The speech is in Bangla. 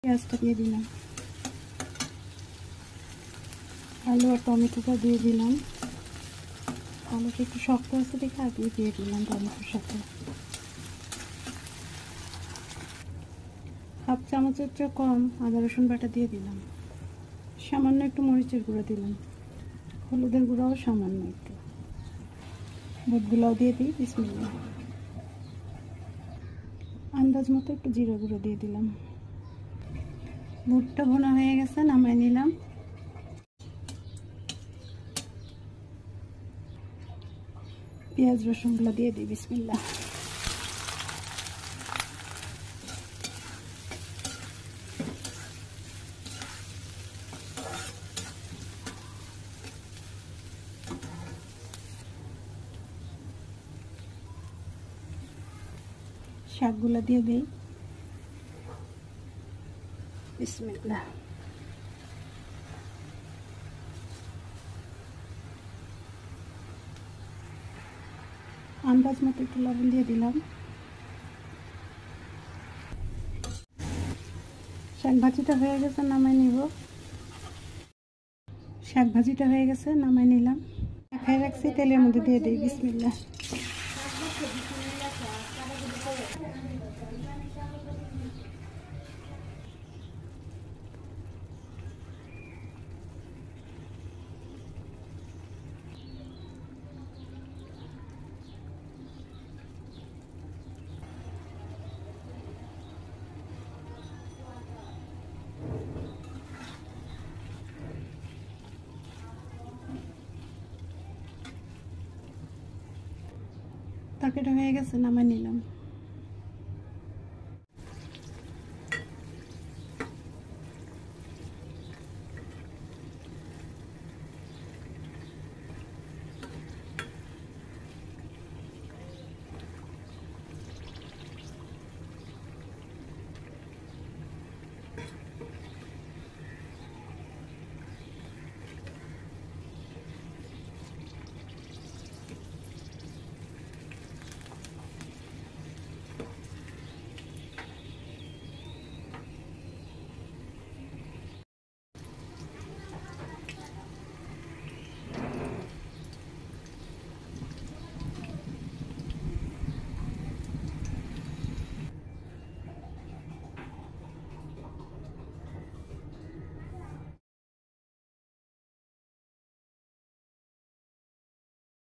পেঁয়াজটা দিয়ে দিলাম, আলু আর টমেটোটা দিয়ে দিলাম। আলুটা একটু শক্ত আছে দেখে আগে দিয়ে দিলাম টমেটোর সাথে। হাফ চামচের চেয়ে কম আদা রসুন বাটা দিয়ে দিলাম। সামান্য একটু মরিচের গুঁড়ো দিলাম, হলুদের গুঁড়াও সামান্য একটু। বুটগুলাও দিয়ে দিই। বিসমিল্লাহ। আন্দাজ মতো একটু জিরা গুঁড়ো দিয়ে দিলাম। বুটটা ভুনা হয়ে গেছে, নামাই নিলাম। পেঁয়াজ রসুনগুলো দিয়ে দিই। বিসমিল্লাহ। শাকগুলো দিয়ে দিই। বিসমিল্লাহ। আন্দাজ মতো একটু লবণ দিয়ে দিলাম। শাক ভাজিটা হয়ে গেছে, নামাই নিব। শাক ভাজিটা হয়ে গেছে, নামাই নিলাম। মাখায় রাখছি, তেলের মধ্যে দিয়ে দিই। বিসমিল্লাহ। তরকারিটা হয়ে গেছে, নামাই নিলাম।